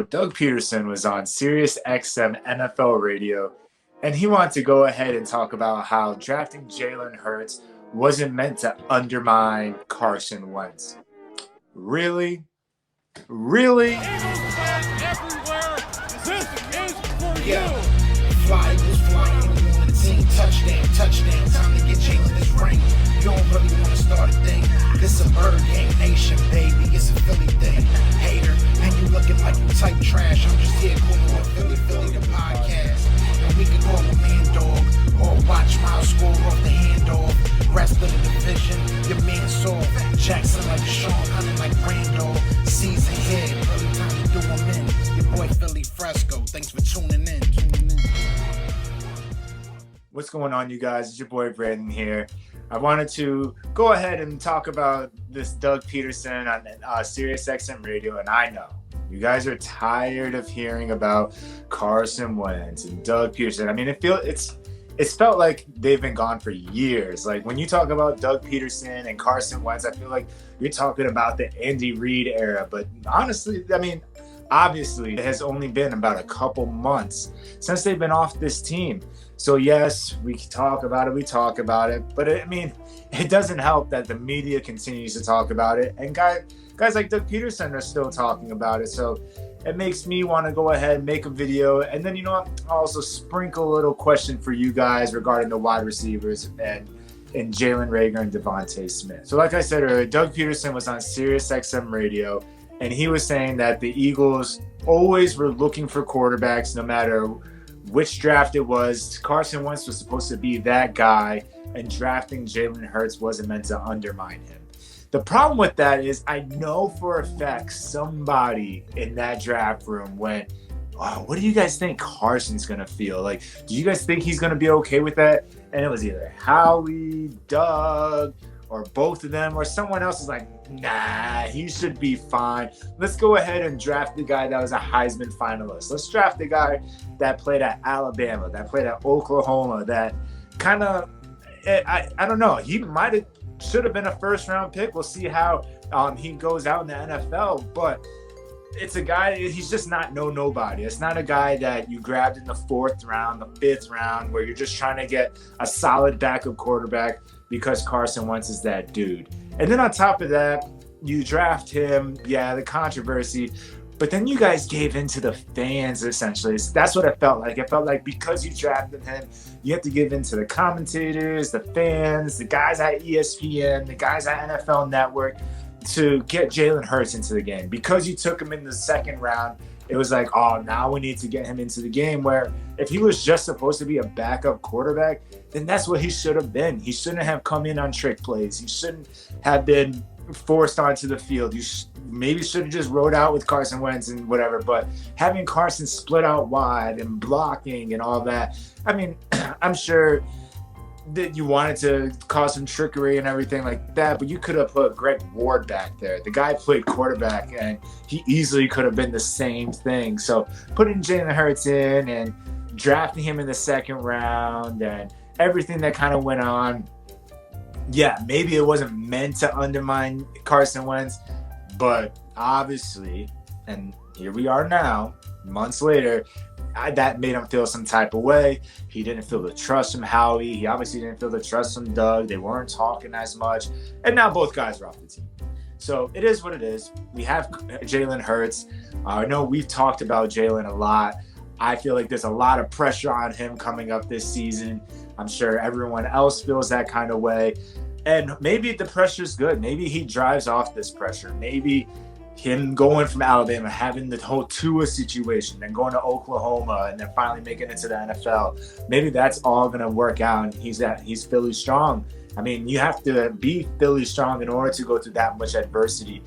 Doug Pederson was on Sirius XM NFL radio, and he wanted to go ahead and talk about how drafting Jalen Hurts wasn't meant to undermine Carson Wentz. Really? Really? Yeah. Fly Eagles flying on the team. Touchdown. Time to get Jalen this ring. You don't really want to start a thing. This a bird game nation, baby. It's a Philly thing. Hater, and you looking like you type trash. I'm just here calling on Philly the podcast. And we can call a man dog or watch Miles score off the handoff. Rest of the division, your man soft. Jackson like Sean, hunting like Randolph. Season here, early time to do them in. Your boy Philly Fresco. Thanks for tuning in. What's going on, you guys? It's your boy Brandon here. I wanted to go ahead and talk about this Doug Pederson on Sirius XM radio, and I know you guys are tired of hearing about Carson Wentz and Doug Pederson. I mean, it's felt like they've been gone for years. Like when you talk about Doug Pederson and Carson Wentz, I feel like you're talking about the Andy Reid era. But honestly, I mean, obviously, it has only been about a couple months since they've been off this team. So yes, we talk about it, but it doesn't help that the media continues to talk about it, and guys like Doug Pederson are still talking about it. So it makes me want to go ahead and make a video, and then you know what? I'll also sprinkle a little question for you guys regarding the wide receivers and Jalen Reagor and Devontae Smith. So like I said earlier, Doug Pederson was on Sirius XM radio, and he was saying that the Eagles always were looking for quarterbacks no matter which draft it was. Carson Wentz was supposed to be that guy, and drafting Jalen Hurts wasn't meant to undermine him. The problem with that is I know for a fact somebody in that draft room went, wow, what do you guys think Carson's going to feel? Like, do you guys think he's going to be okay with that? And it was either Howie, Doug, or both of them, or someone else is like, nah, he should be fine. Let's go ahead and draft the guy that was a Heisman finalist. Let's draft the guy that played at Alabama, that played at Oklahoma, that kind of, I don't know, he should have been a first-round pick. We'll see how he goes out in the NFL, but it's a guy, he's just not nobody. It's not a guy that you grabbed in the 4th round, the 5th round, where you're just trying to get a solid backup quarterback because Carson Wentz is that dude. And then on top of that, you draft him, the controversy, but then you guys gave in to the fans, essentially. That's what it felt like. It felt like because you drafted him, you have to give in to the commentators, the fans, the guys at ESPN, the guys at NFL Network to get Jalen Hurts into the game. Because you took him in the 2nd round, it was like, oh, now we need to get him into the game, where if he was just supposed to be a backup quarterback, then that's what he should have been. He shouldn't have come in on trick plays. He shouldn't have been forced onto the field. You maybe should have just rode out with Carson Wentz and whatever, but having Carson split out wide and blocking and all that, I mean, I'm sure that you wanted to cause some trickery and everything like that, but you could have put Greg Ward back there. The guy played quarterback, and he easily could have been the same thing. So putting Jalen Hurts in and drafting him in the 2nd round and everything that kind of went on, maybe it wasn't meant to undermine Carson Wentz, but obviously, and here we are now, months later, that made him feel some type of way. He didn't feel the trust from Howie. He obviously didn't feel the trust from Doug. They weren't talking as much. And now both guys are off the team. So it is what it is. We have Jalen Hurts. I know we've talked about Jalen a lot. I feel like there's a lot of pressure on him coming up this season. I'm sure everyone else feels that kind of way. And maybe the pressure's good. Maybe he drives off this pressure. Maybe him going from Alabama, having the whole Tua situation, then going to Oklahoma, and then finally making it to the NFL. Maybe that's all going to work out, and he's Philly strong. I mean, you have to be Philly strong in order to go through that much adversity.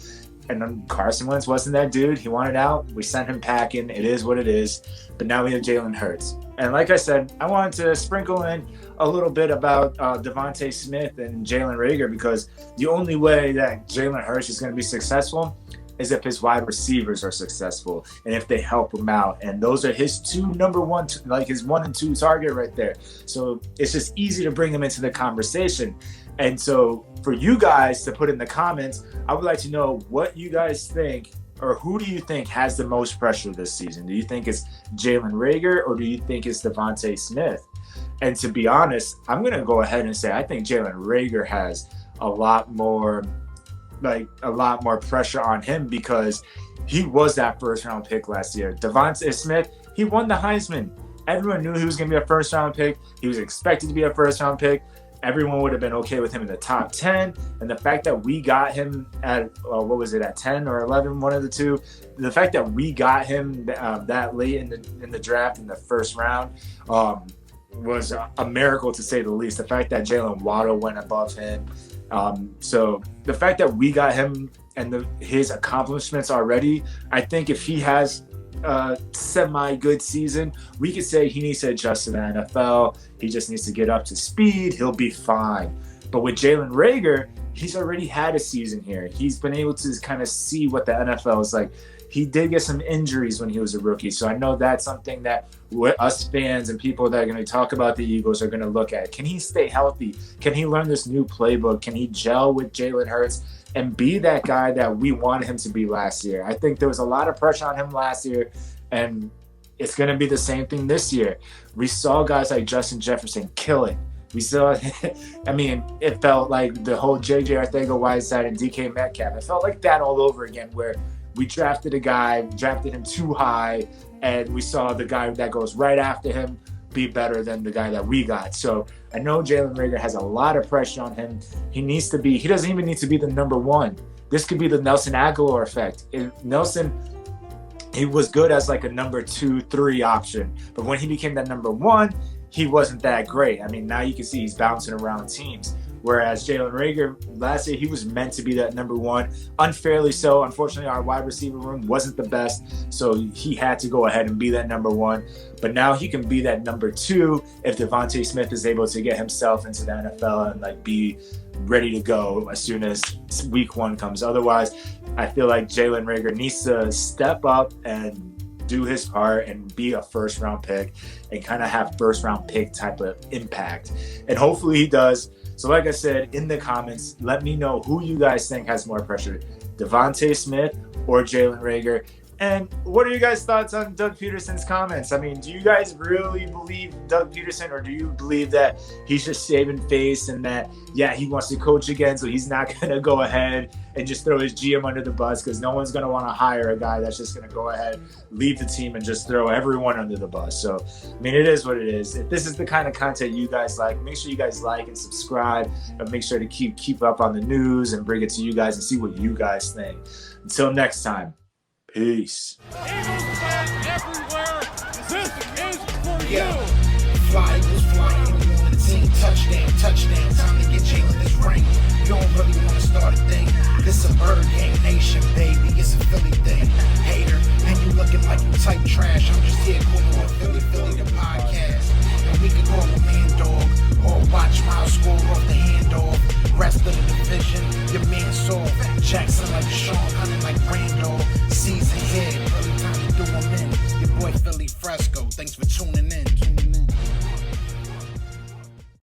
And then Carson Wentz wasn't that dude. He wanted out. We sent him packing. It is what it is. But now we have Jalen Hurts. And like I said, I wanted to sprinkle in a little bit about Devontae Smith and Jalen Reagor, because the only way that Jalen Hurts is going to be successful is if his wide receivers are successful and if they help him out. And those are his number 1, like his 1 and 2 target right there. So it's just easy to bring him into the conversation. And so for you guys to put in the comments, I would like to know what you guys think or who do you think has the most pressure this season? Do you think it's Jalen Reagor, or do you think it's Devontae Smith? And to be honest, I'm going to go ahead and say I think Jalen Reagor has a lot more pressure on him because he was that first-round pick last year. Devontae Smith, he won the Heisman. Everyone knew he was going to be a first-round pick. He was expected to be a first-round pick. Everyone would have been okay with him in the top 10. And the fact that we got him at, at 10 or 11, one of the two. The fact that we got him that late in the draft in the first round was a miracle, to say the least. The fact that Jalen Waddle went above him. So the fact that we got him and his accomplishments already, I think if he has a semi-good season, we could say he needs to adjust to the NFL. He just needs to get up to speed. He'll be fine. But with Jalen Reagor, he's already had a season here. He's been able to kind of see what the NFL is like. He did get some injuries when he was a rookie. So I know that's something that us fans and people that are going to talk about the Eagles are going to look at. Can he stay healthy? Can he learn this new playbook? Can he gel with Jalen Hurts and be that guy that we wanted him to be last year? I think there was a lot of pressure on him last year, and it's going to be the same thing this year. We saw guys like Justin Jefferson kill it. We saw, it felt like the whole J.J. Arcega-Whiteside and DK Metcalf. It felt like that all over again, where we drafted him too high, and we saw the guy that goes right after him be better than the guy that we got. So I know Jalen Reagor has a lot of pressure on him. He doesn't even need to be the number one. This could be the Nelson Aguilar effect. He was good as like a number 2, 3 option, but when he became that number one, he wasn't that great. Now you can see he's bouncing around teams. Whereas Jalen Reagor, last year, he was meant to be that number one. Unfairly so. Unfortunately, our wide receiver room wasn't the best, so he had to go ahead and be that number one. But now he can be that number 2 if Devontae Smith is able to get himself into the NFL and be ready to go as soon as week 1 comes. Otherwise, I feel like Jalen Reagor needs to step up and do his part and be a first-round pick and kind of have first-round pick type of impact. And hopefully he does. So like I said, in the comments, let me know who you guys think has more pressure, Devontae Smith or Jalen Reagor. And what are you guys' thoughts on Doug Pederson's comments? Do you guys really believe Doug Pederson, or do you believe that he's just saving face and that, he wants to coach again, so he's not going to go ahead and just throw his GM under the bus, because no one's going to want to hire a guy that's just going to go ahead, leave the team, and just throw everyone under the bus. So, it is what it is. If this is the kind of content you guys like, make sure you guys like and subscribe, and make sure to keep up on the news and bring it to you guys and see what you guys think. Until next time. Peace. Eagles fans everywhere, this is for you. Fly was flying on the team. Touchdown. Time to get Jalen this ring. You don't really want to start a thing. This a bird game nation, baby. It's a Philly thing. Hater, and you looking like you type trash. I'm just here calling on Philly the podcast. And we can call a man dog or watch Miles score off the handoff. Rest of the division, your man saw Jackson like Sean, hunting like Randolph. Season here, early time to do them in. Your boy Philly Fresco, thanks for tuning in.